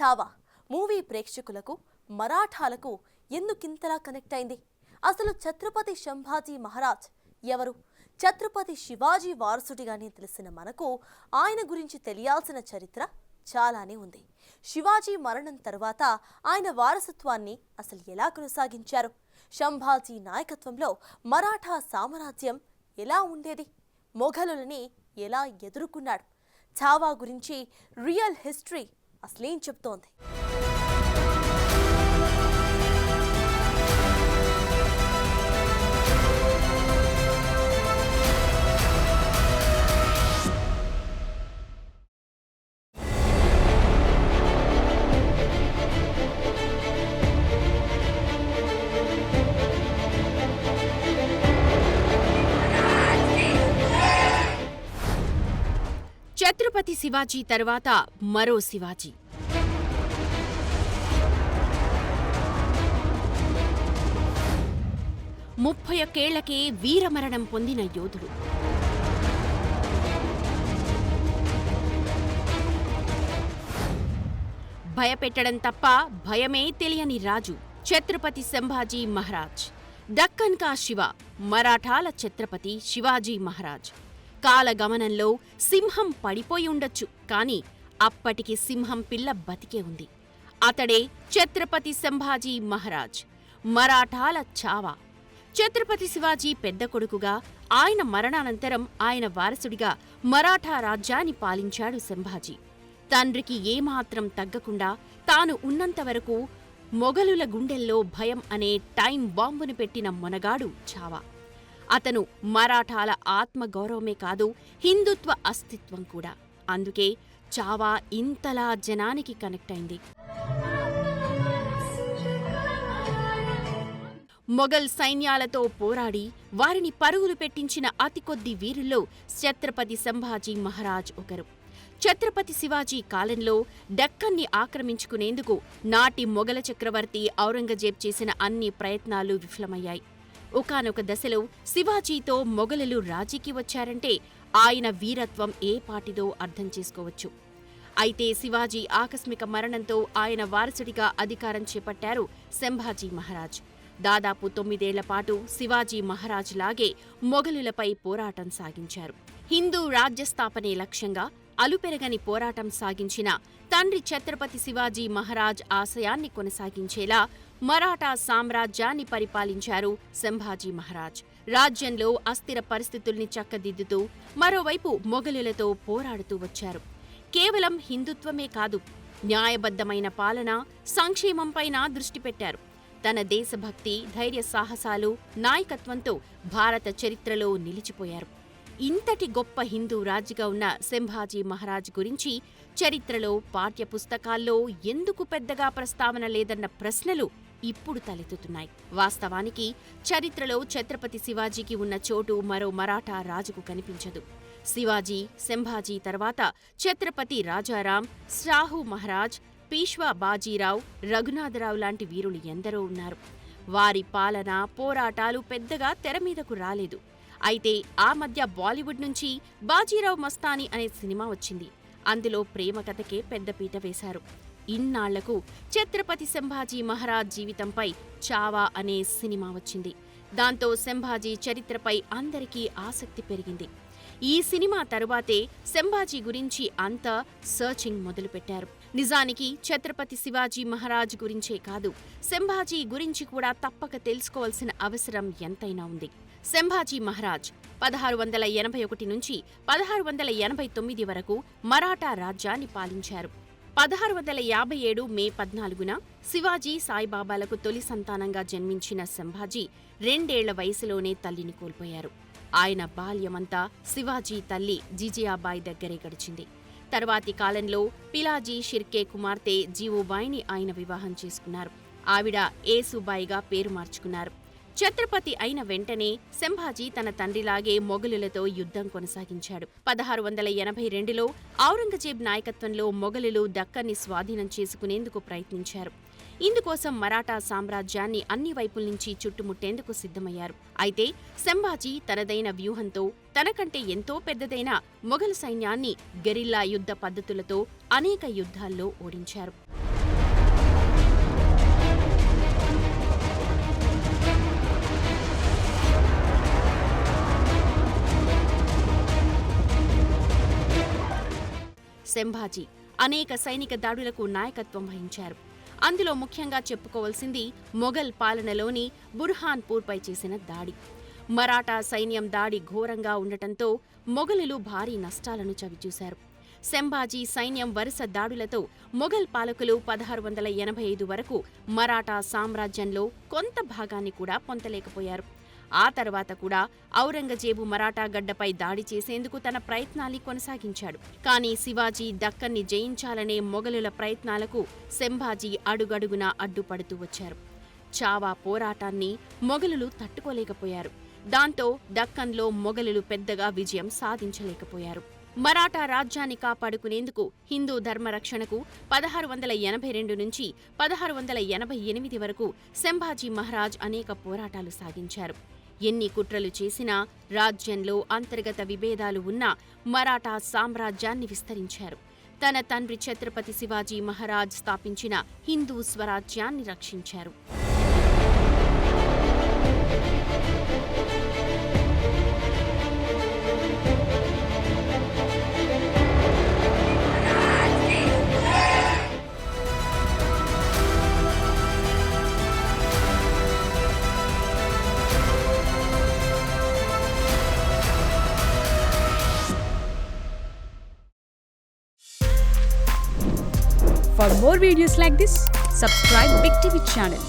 Chhaava movie ప్రేక్షకులకు మరాఠాలకు ఎందుకింతలా connect అయింది? అసలు ఛత్రపతి సంభాజీ మహారాజ్ ఎవరు? ఛత్రపతి శివాజీ వారసుడిగానే తెలిసిన మనకు ఆయన గురించి తెలియాల్సిన చరిత్ర చాలానే ఉంది. శివాజీ మరణం తర్వాత ఆయన వారసత్వాన్ని అసలు ఎలా కొనసాగించారు? సంభాజీ నాయకత్వంలో మరాఠా సామ్రాజ్యం ఎలా ఉండేది? మొఘలులని ఎలా ఎదుర్కొన్నాడు? ఛావా గురించి రియల్ హిస్టరీ అసలేం చెప్తోంది? ఛత్రపతి శివాజీ తరువాత మరో శివాజీ. ముప్పై ఒక్కేళ్లకే వీరమరణం పొందిన యోధుడు. భయపెట్టడం తప్ప భయమే తెలియని రాజు ఛత్రపతి సంభాజీ మహారాజ్. దక్కన్ కా శివ, మరాఠాల ఛత్రపతి శివాజీ మహారాజ్. కాలగమనంలో సింహం పడిపోయి ఉండొచ్చు, కాని అప్పటికి సింహం పిల్ల బతికే ఉంది. అతడే ఛత్రపతి సంభాజీ మహారాజ్, మరాఠాల ఛావా. ఛత్రపతి శివాజీ పెద్ద కొడుకుగా, ఆయన మరణానంతరం ఆయన వారసుడిగా మరాఠా రాజ్యాన్ని పాలించాడు సంభాజీ. తండ్రికి ఏమాత్రం తగ్గకుండా తాను ఉన్నంతవరకు మొఘలుల గుండెల్లో భయం అనే టైం బాంబును పెట్టిన మొనగాడు ఛావా. అతను మరాఠాల ఆత్మగౌరవమే కాదు, హిందుత్వ అస్తిత్వం కూడా. అందుకే ఛావా ఇంతలా జనానికి కనెక్ట్ అయింది. మొఘల్ సైన్యాలతో పోరాడి వారిని పరుగులు పెట్టించిన అతి కొద్ది వీరుల్లో ఛత్రపతి సంభాజీ మహారాజ్ ఒకరు. ఛత్రపతి శివాజీ కాలంలో డక్కన్ని ఆక్రమించుకునేందుకు నాటి మొఘల చక్రవర్తి ఔరంగజేబ్ చేసిన అన్ని ప్రయత్నాలు విఫలమయ్యాయి. ఒకానొక దశలో శివాజీతో మొఘలులు రాజీకి వచ్చారంటే ఆయన వీరత్వం ఏ పాటిదో అర్థం చేసుకోవచ్చు. అయితే శివాజీ ఆకస్మిక మరణంతో ఆయన వారసుడిగా అధికారం చేపట్టారు సంభాజీ మహారాజ్. దాదాపు 9 ఏళ్ల పాటు శివాజీ మహారాజ్ లాగే మొఘలులపై పోరాటం సాగించారు. హిందూ రాజ్యస్థాపనే లక్ష్యంగా అలుపెరగని పోరాటం సాగించిన తండ్రి ఛత్రపతి శివాజీ మహారాజ్ ఆశయాన్ని కొనసాగించేలా మరాఠా సామ్రాజ్యాన్ని పరిపాలించారు సంభాజీ మహారాజ్. రాజ్యంలో అస్థిర పరిస్థితుల్ని చక్కదిద్దుతూ మరోవైపు మొఘలులతో పోరాడుతూ వచ్చారు. కేవలం హిందుత్వమే కాదు, న్యాయబద్ధమైన పాలన, సంక్షేమంపైనా దృష్టి పెట్టారు. తన దేశభక్తి, ధైర్య సాహసాలు, నాయకత్వంతో భారత చరిత్రలో నిలిచిపోయారు. ఇంతటి గొప్ప హిందూ రాజుగా ఉన్న సంభాజీ మహారాజ్ గురించి చరిత్రలో, పాఠ్యపుస్తకాల్లో ఎందుకు పెద్దగా ప్రస్తావన లేదన్న ప్రశ్నలు ఇప్పుడు తలెత్తుతున్నాయి. వాస్తవానికి చరిత్రలో ఛత్రపతి శివాజీకి ఉన్న చోటు మరో మరాఠా రాజుకు కనిపించదు. శివాజీ, సంభాజీ తర్వాత ఛత్రపతి రాజారాం, షాహు మహారాజ్, పీష్వా బాజీరావు, రఘునాథరావు లాంటి వీరులు ఎందరో ఉన్నారు. వారి పాలన, పోరాటాలు పెద్దగా తెరమీదకు రాలేదు. అయితే ఆ మధ్య బాలీవుడ్ నుంచి బాజీరావ్ మస్తానీ అనే సినిమా వచ్చింది. అందులో ప్రేమ కథకే పెద్దపీట వేశారు. ఇన్నాళ్లకు ఛత్రపతి సంభాజీ మహారాజ్ జీవితంపై ఛావా అనే సినిమా వచ్చింది. దాంతో సంభాజీ చరిత్రపై అందరికీ ఆసక్తి పెరిగింది. ఈ సినిమా తరువాతే సంభాజీ గురించి అంతా సర్చింగ్ మొదలుపెట్టారు. నిజానికి ఛత్రపతి శివాజీ మహారాజ్ గురించే కాదు, సంభాజీ గురించి కూడా తప్పక తెలుసుకోవాల్సిన అవసరం ఎంతైనా ఉంది. సంభాజీ మహారాజ్ 1681 నుంచి 1689 వరకు మరాఠా రాజ్యాన్ని పాలించారు. 1657 మే 14న శివాజీ, సాయిబాబాలకు తొలి సంతానంగా జన్మించిన సంభాజీ 2 ఏళ్ల వయసులోనే తల్లిని కోల్పోయారు. ఆయన బాల్యమంతా శివాజీ తల్లి జిజియాబాయి దగ్గరే గడిచింది. తర్వాతి కాలంలో పిలాజీ షిర్కే కుమార్తె జీవుబాయిని ఆయన వివాహం చేసుకున్నారు. ఆవిడ ఏసుబాయిగా పేరు మార్చుకున్నారు. ఛత్రపతి అయిన వెంటనే సంభాజీ తన తండ్రిలాగే మొఘలులతో యుద్ధం కొనసాగించాడు. 1682లో ఔరంగజేబ్ నాయకత్వంలో మొఘలులు దక్కన్ని స్వాధీనం చేసుకునేందుకు ప్రయత్నించారు. ఇందుకోసం మరాఠా సామ్రాజ్యాన్ని అన్ని వైపుల నుంచి చుట్టుముట్టేందుకు సిద్ధమయ్యారు. అయితే సంభాజీ తనదైన వ్యూహంతో తనకంటే ఎంతో పెద్దదైన మొఘల్ సైన్యాన్ని గెరిల్లా యుద్ధ పద్ధతులతో అనేక యుద్ధాల్లో ఓడించారు. సంభాజీ అనేక సైనిక దాడులకు నాయకత్వం వహించారు. అందులో ముఖ్యంగా చెప్పుకోవాల్సింది మొఘల్ పాలనలోని బుర్హాన్పూర్పై చేసిన దాడి. మరాఠా సైన్యం దాడి ఘోరంగా ఉండటంతో మొఘలులు భారీ నష్టాలను చవిచూశారు. సంభాజీ సైన్యం వరుస దాడులతో మొఘల్ పాలకులు 1685 వరకు మరాఠా సామ్రాజ్యంలో కొంత భాగాన్ని కూడా పొందలేకపోయారు. ఆ తర్వాత కూడా ఔరంగజేబు మరాఠా గడ్డపై దాడి చేసేందుకు తన ప్రయత్నాల్ని కొనసాగించాడు. కానీ శివాజీ దక్కన్ని జయించాలనే మొఘలుల ప్రయత్నాలకు సంభాజీ అడుగడుగునా అడ్డుపడుతూ వచ్చారు. చావా పోరాటాన్ని మొఘలులు తట్టుకోలేకపోయారు. దాంతో దక్కన్లో మొఘలులు పెద్దగా విజయం సాధించలేకపోయారు. మరాఠా రాజ్యాన్ని కాపాడుకునేందుకు హిందూ ధర్మరక్షణకు 1682 నుంచి 1688 వరకు సంభాజీ మహారాజ్ అనేక పోరాటాలు సాగించారు. ఎన్ని కుట్రలు చేసినా, రాజ్యంలో అంతర్గత విభేదాలు ఉన్నా మరాఠా సామ్రాజ్యాన్ని విస్తరించారు. తన తండ్రి ఛత్రపతి శివాజీ మహారాజ్ స్థాపించిన హిందూ స్వరాజ్యాన్ని రక్షించారు. For more videos like this, subscribe Big TV channel.